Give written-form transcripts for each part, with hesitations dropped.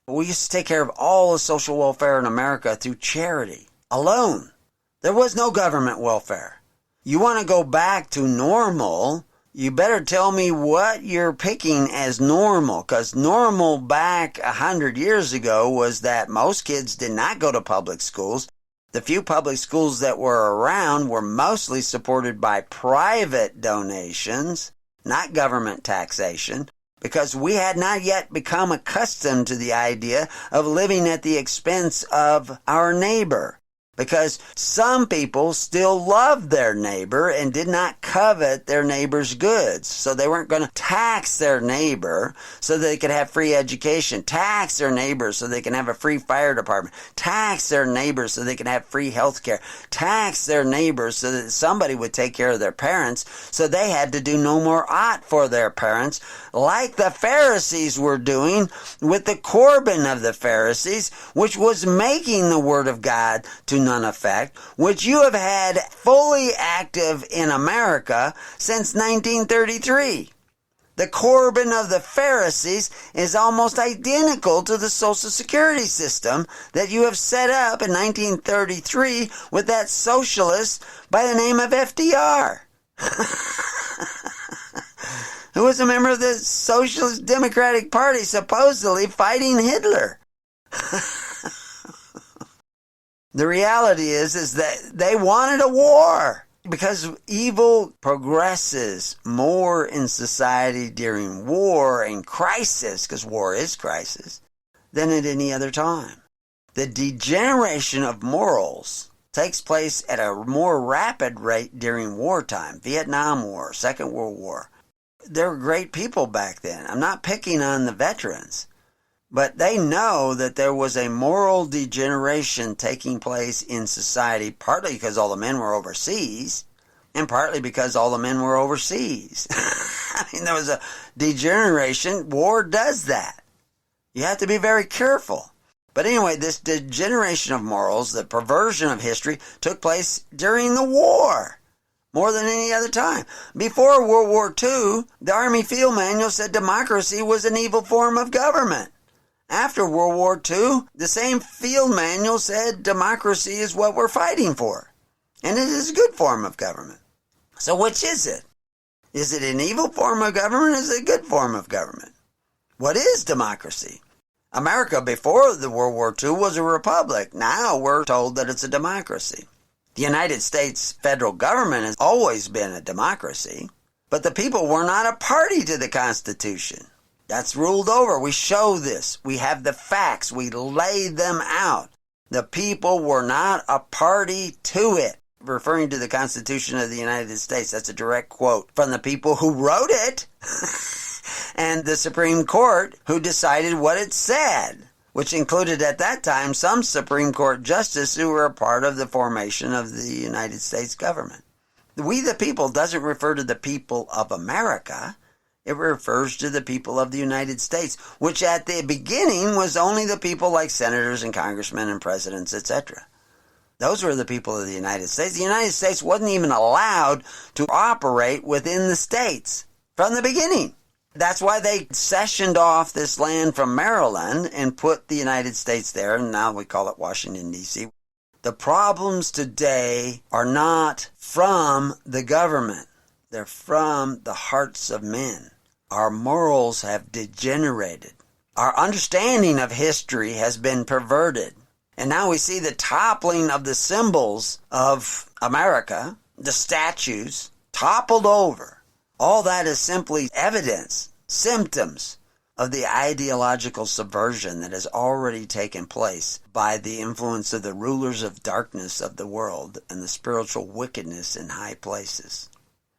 We used to take care of all the social welfare in America through charity alone. There was no government welfare. You want to go back to normal, you better tell me what you're picking as normal, because normal back 100 years ago was that most kids did not go to public schools. The few public schools that were around were mostly supported by private donations, not government taxation, because we had not yet become accustomed to the idea of living at the expense of our neighbor. Because some people still loved their neighbor and did not covet their neighbor's goods. So they weren't going to tax their neighbor so they could have free education, tax their neighbor so they can have a free fire department, tax their neighbor so they can have free health care, tax their neighbor so that somebody would take care of their parents, so they had to do no more ought for their parents, like the Pharisees were doing with the Corban of the Pharisees, which was making the Word of God to none effect, which you have had fully active in America since 1933. The Corban of the Pharisees is almost identical to the Social Security system that you have set up in 1933 with that socialist by the name of FDR. Who was a member of the Socialist Democratic Party, supposedly fighting Hitler. The reality is that they wanted a war, because evil progresses more in society during war and crisis, because war is crisis, than at any other time. The degeneration of morals takes place at a more rapid rate during wartime. Vietnam War, Second World War. There were great people back then. I'm not picking on the veterans. But they know that there was a moral degeneration taking place in society, partly because all the men were overseas, and partly because all the men were overseas. I mean, there was a degeneration. War does that. You have to be very careful. But anyway, this degeneration of morals, the perversion of history, took place during the war, more than any other time. Before World War II, the Army Field Manual said democracy was an evil form of government. After World War II, the same field manual said democracy is what we're fighting for. And it is a good form of government. So which is it? Is it an evil form of government or is it a good form of government? What is democracy? America before the World War II was a republic. Now we're told that it's a democracy. The United States federal government has always been a democracy, but the people were not a party to the Constitution. That's ruled over. We show this. We have the facts. We lay them out. The people were not a party to it. Referring to the Constitution of the United States, that's a direct quote from the people who wrote it and the Supreme Court who decided what it said, which included at that time some Supreme Court justices who were a part of the formation of the United States government. We the people doesn't refer to the people of America. It refers to the people of the United States, which at the beginning was only the people like senators and congressmen and presidents, etc. Those were the people of the United States. The United States wasn't even allowed to operate within the states from the beginning. That's why they cessioned off this land from Maryland and put the United States there, and now we call it Washington, D.C. The problems today are not from the government. They're from the hearts of men. Our morals have degenerated. Our understanding of history has been perverted. And now we see the toppling of the symbols of America, the statues, toppled over. All that is simply evidence, symptoms of the ideological subversion that has already taken place by the influence of the rulers of darkness of the world and the spiritual wickedness in high places.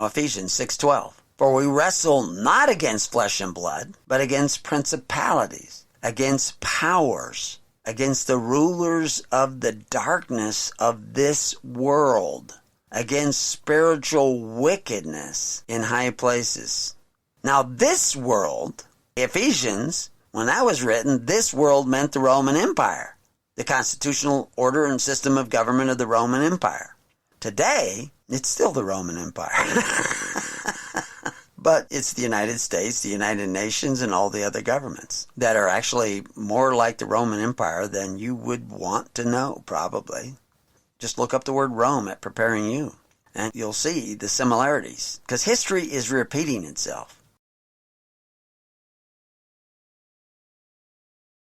Ephesians 6:12. For we wrestle not against flesh and blood, but against principalities, against powers, against the rulers of the darkness of this world, against spiritual wickedness in high places. Now this world, Ephesians, when that was written, this world meant the Roman Empire, the constitutional order and system of government of the Roman Empire. Today, it's still the Roman Empire. But it's the United States, the United Nations, and all the other governments that are actually more like the Roman Empire than you would want to know, probably. Just look up the word Rome at Preparing You, and you'll see the similarities. Because history is repeating itself.